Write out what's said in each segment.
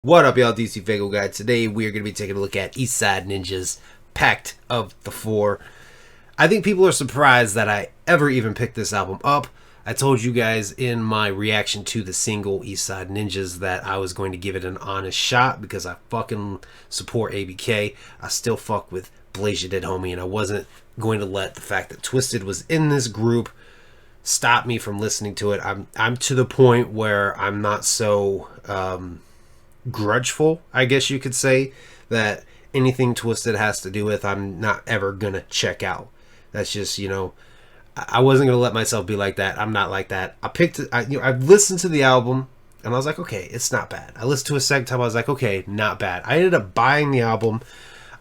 What up, y'all? DCFAYGOGUY. Today we are going to be taking a look at Eastside Ninja's Pact of the Four. I think people are surprised that I ever even picked this album up. I told you guys in my reaction to the single Eastside Ninjas that I was going to give it an honest shot because I fucking support ABK. I still fuck with Blaze Your Dead Homie, and I wasn't going to let the fact that Twisted was in this group stop me from listening to it. I'm to the point where I'm not so grudgeful, I guess you could say, that anything Twisted has to do with, I'm not ever gonna check out. That's just, I wasn't gonna let myself be like that. I'm not like that. I listened to the album and I was like, okay, it's not bad. I listened to it a second time, I was like, okay, not bad. I ended up buying the album.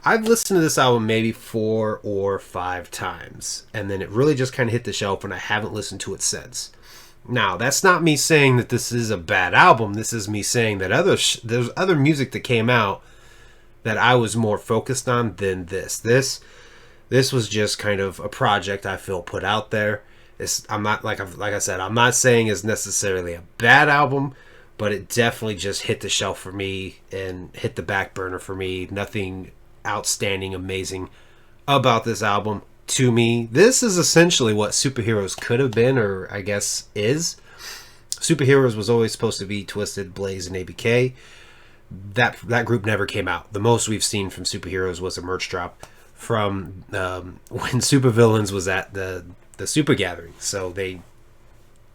I've listened to this album maybe 4 or 5 times, and then it really just kind of hit the shelf, and I haven't listened to it since. Now, that's not me saying that this is a bad album. This is me saying that there's other music that came out that I was more focused on than this. This was just kind of a project I feel put out there. I'm not like I said, I'm not saying it's necessarily a bad album, but it definitely just hit the shelf for me and hit the back burner for me. Nothing outstanding, amazing about this album. To me, this is essentially what Superheroes could have been, or I guess is. Superheroes was always supposed to be Twisted, Blaze, and ABK. That group never came out. The most we've seen from Superheroes was a merch drop from when Supervillains was at the Super Gathering. So they,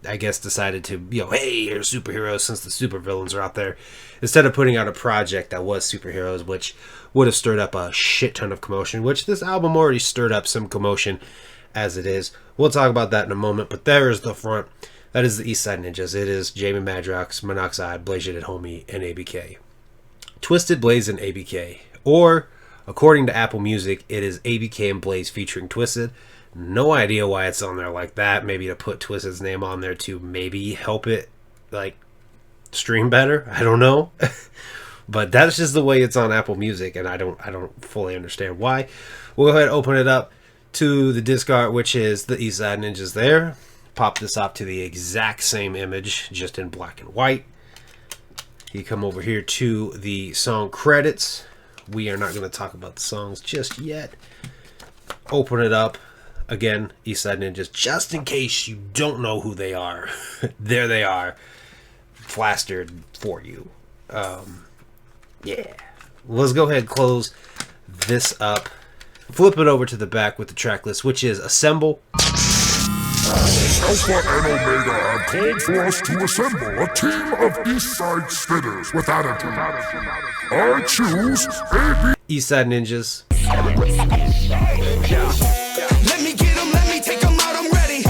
I guess, decided to, hey, here's Superheroes since the Supervillains are out there, instead of putting out a project that was Superheroes, which would have stirred up a shit ton of commotion, which this album already stirred up some commotion as it is. We'll talk about that in a moment, but there is the front. That is the Eastside Ninjas. It is Jamie Madrox, Monoxide, Blaze Your Dead Homie, and ABK. Twisted, Blaze, and ABK. Or, according to Apple Music, it is ABK and Blaze featuring Twisted. No idea why it's on there like that. Maybe to put Twisted's name on there to maybe help it, stream better. I don't know. But that's just the way it's on Apple Music, and I don't fully understand why. We'll go ahead and open it up to the disc art, which is the Eastside Ninjas there. Pop this up to the exact same image, just in black and white. You come over here to the song credits. We are not going to talk about the songs just yet. Open it up. Again, Eastside Ninjas, just in case you don't know who they are. There they are, plastered for you. Yeah. Let's go ahead and close this up. Flip it over to the back with the track list, which is Assemble. Alpha and Omega have called for us to assemble a team of Eastside Spitters with attitude. I choose AB. Eastside Ninjas. Let me get them, let me take them out, I'm ready.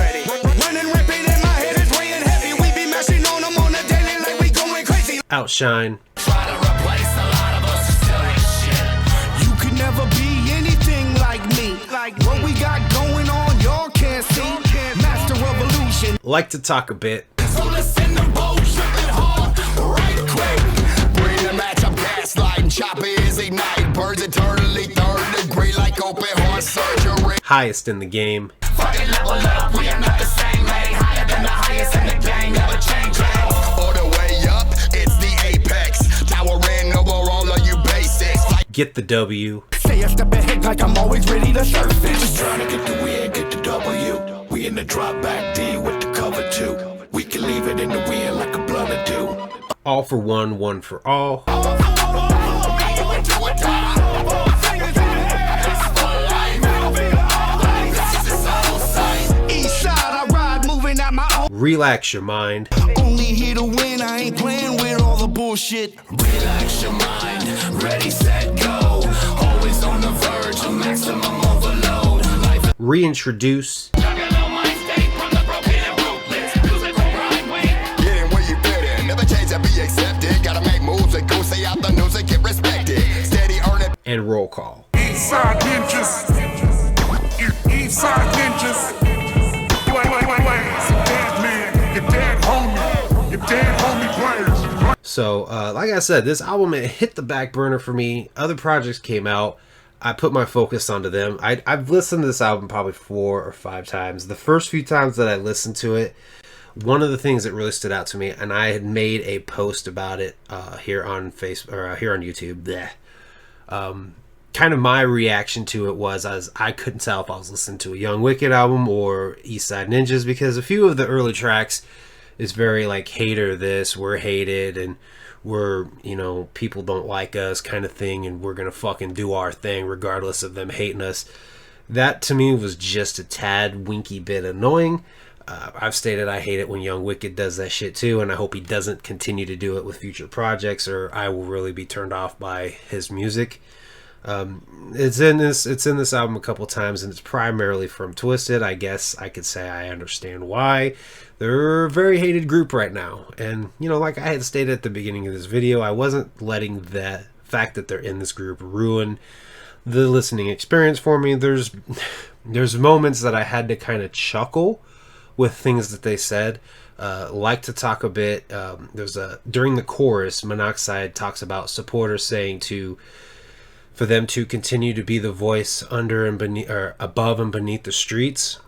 Running ripping in my head is weighing heavy. We be mashing on them on a daily like we going crazy. Outshine. Try to replace a lot of us still ain't shit. You could never be anything like me. Like what we got going on, y'all can't see. Master Revolution. Like to talk a bit. So let's send them both tripping hard, right quick. Bring the match up, gaslighting, chopper is ignite. Birds eternally third degree like open heart surgery. Highest in the game. Fucking level up, we are not the same, hey. Higher than the highest in the game, never change, hey. All the way up, it's the apex. Towering over all of you basics. Get the W. Say a step ahead like I'm always ready to surface. Just trying to get the win, get the W. We in the drop back D with the cover 2. We can leave it in the wind like a blood or two. All for one, one for all. Relax your mind. Only here to win, I ain't playing with all the bullshit. Relax your mind, ready, set, go. Always on the verge of maximum overload. Reintroduce. And roll call. Eastside Ninjas. Eastside Ninjas. Dead man, your dead homie. Your dead homie players. So, like I said, this album, it hit the back burner for me. Other projects came out. I put my focus onto them. I've listened to this album probably 4 or 5 times. The first few times that I listened to it one of the things that really stood out to me, and I had made a post about it here on Facebook or here on YouTube. Bleh. Kind of my reaction to it was I couldn't tell if I was listening to a Young Wicked album or East Side Ninjas, because a few of the early tracks is very like hater this, we're hated, and we're, you know, people don't like us kind of thing, and we're gonna fucking do our thing regardless of them hating us. That to me was just a tad winky bit annoying. I've stated I hate it when Young Wicked does that shit too, and I hope he doesn't continue to do it with future projects, or I will really be turned off by his music. It's in this album a couple times, and it's primarily from Twisted. I guess I could say I understand why. They're a very hated group right now, and you know, like I had stated at the beginning of this video, I wasn't letting the fact that they're in this group ruin the listening experience for me. There's moments that I had to kind of chuckle with things that they said. Like to talk a bit. During the chorus, Monoxide talks about supporters saying for them to continue to be the voice under and beneath, or above and beneath the streets.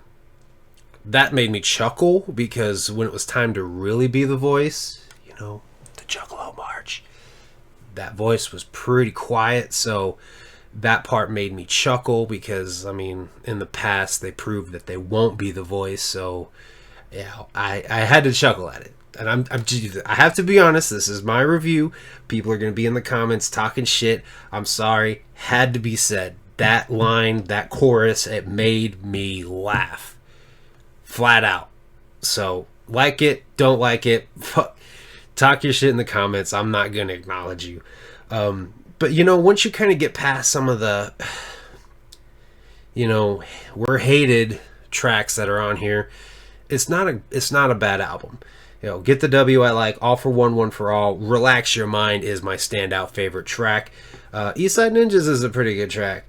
That made me chuckle, because when it was time to really be the voice, you know, the Juggalo March, that voice was pretty quiet, so that part made me chuckle, because I mean, in the past they proved that they won't be the voice, so yeah, I had to chuckle at it. And I have to be honest, this is my review. People are going to be in the comments talking shit. I'm sorry. Had to be said. That line, that chorus, it made me laugh. Flat out. So, like it, don't like it. Talk your shit in the comments. I'm not going to acknowledge you. But, you know, once you kind of get past some of the, you know, we're hated tracks that are on here, it's not a bad album. You know, Get the W I like, All for One, One for All, Relax Your Mind is my standout favorite track. East Side Ninjas is a pretty good track.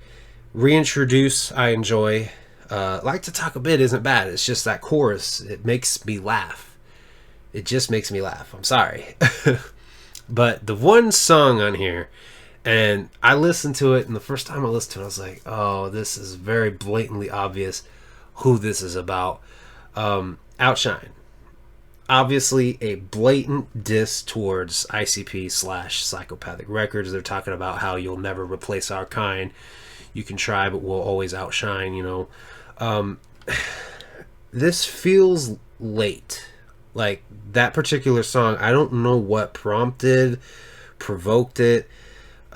Reintroduce I enjoy. Like to Talk a Bit isn't bad. It's just that chorus, it makes me laugh. It just makes me laugh. I'm sorry. But the one song on here, and I listened to it, and the first time I listened to it, I was like, oh, this is very blatantly obvious who this is about. Outshine. Obviously a blatant diss towards ICP/Psychopathic Records. They're talking about how you'll never replace our kind. You can try, but we'll always outshine, you know. This feels late. Like, that particular song, I don't know what provoked it.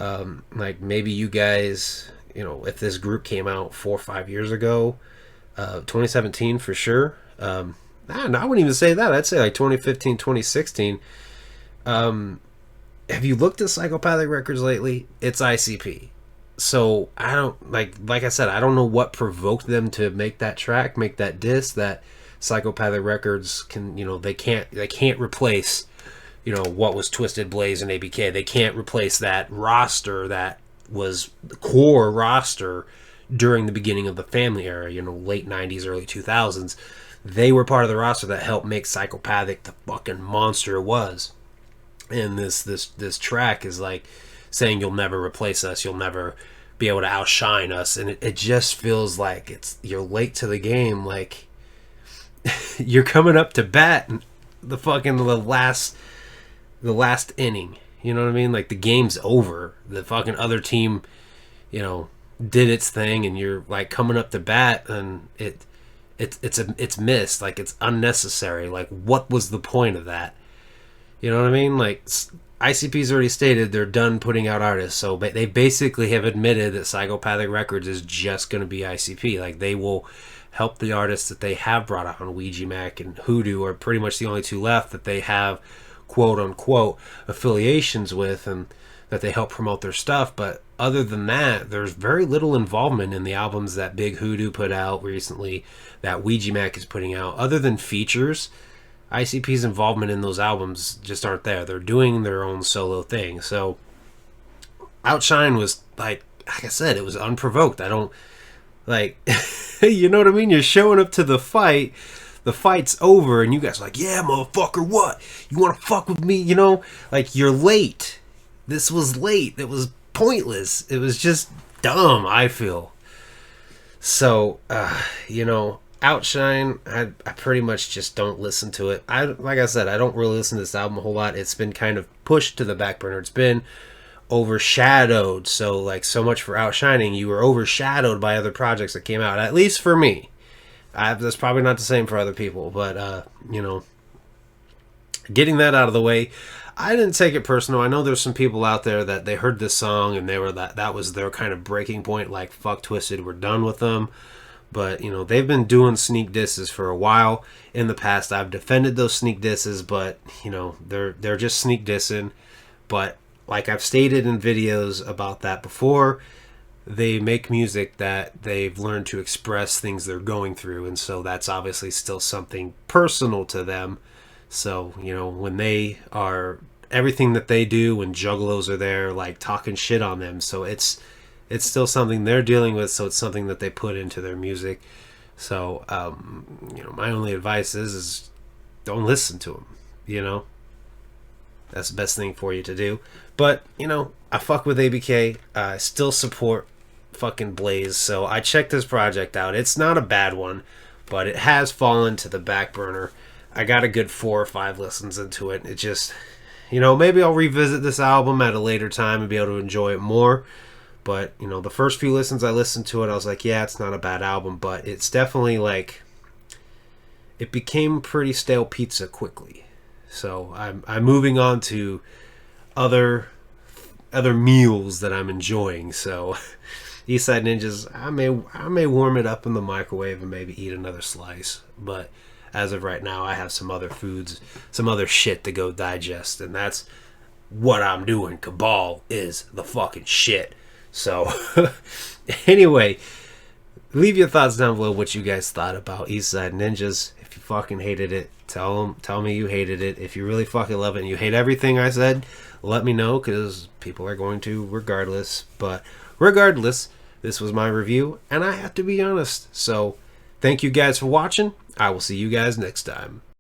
Like, maybe you guys, you know, if this group came out 4 or 5 years ago, 2017 for sure. I wouldn't even say that. I'd say like 2015, 2016. Have you looked at Psychopathic Records lately? It's ICP. So I don't, like I said, I don't know what provoked them to make that track, make that diss, that Psychopathic Records can, you know, they can't replace, you know, what was Twisted, Blaze, and ABK. They can't replace that roster that was the core roster during the beginning of the Family era, you know, late 90s, early 2000s. They were part of the roster that helped make Psychopathic the fucking monster it was. And this track is like saying you'll never replace us, you'll never be able to outshine us, and it just feels like you're late to the game. Like, you're coming up to bat the last inning. You know what I mean? Like, the game's over. The fucking other team, you know, did its thing, and you're like coming up to bat, and it's missed. Like, it's unnecessary. Like, what was the point of that? You know what I mean? Like, ICP's already stated they're done putting out artists, so they basically have admitted that Psychopathic Records is just going to be ICP. Like, they will help the artists that they have brought out on Ouija Mac and Hoodoo are pretty much the only two left that they have quote-unquote affiliations with, and that they help promote their stuff. But other than that, there's very little involvement in the albums that Big Hoodoo put out recently, that Ouija Mac is putting out. Other than features, ICP's involvement in those albums just aren't there. They're doing their own solo thing. So Outshine was, like I said, it was unprovoked. I don't, like, you know what I mean? You're showing up to the fight, the fight's over, and you guys are like, yeah, motherfucker, what? You want to fuck with me? You know, like, you're late. This was late. It was pointless. It was just dumb, I feel. So, you know, Outshine, I pretty much just don't listen to it. Like I said, I don't really listen to this album a whole lot. It's been kind of pushed to the back burner. It's been overshadowed. So like, so much for Outshining. You were overshadowed by other projects that came out, at least for me. That's probably not the same for other people, but you know, getting that out of the way, I didn't take it personal. I know there's some people out there that they heard this song and they were that was their kind of breaking point, like fuck Twisted, we're done with them. But you know, they've been doing sneak disses for a while. In the past, I've defended those sneak disses, but you know, they're just sneak dissing. But like I've stated in videos about that before, they make music that they've learned to express things they're going through, and so that's obviously still something personal to them. So, you know, when they are, everything that they do, when juggalos are there, like talking shit on them, so it's still something they're dealing with, so it's something that they put into their music. So, you know, my only advice is don't listen to them, you know? That's the best thing for you to do. But, you know, I fuck with ABK. I still support fucking Blaze, so I checked this project out. It's not a bad one, but it has fallen to the back burner. I got a good 4 or 5 listens into it. It just, you know, maybe I'll revisit this album at a later time and be able to enjoy it more. But, you know, the first few listens I listened to it, I was like, yeah, it's not a bad album, but it's definitely like, it became pretty stale pizza quickly. So I'm moving on to other meals that I'm enjoying. So Eastside Ninjas, I may warm it up in the microwave and maybe eat another slice, but as of right now, I have some other foods, some other shit to go digest, and that's what I'm doing. Cabal is the fucking shit. So, anyway, leave your thoughts down below what you guys thought about Eastside Ninjas. If you fucking hated it, tell me you hated it. If you really fucking love it and you hate everything I said, let me know, because people are going to regardless. But regardless, this was my review, and I have to be honest. So, thank you guys for watching. I will see you guys next time.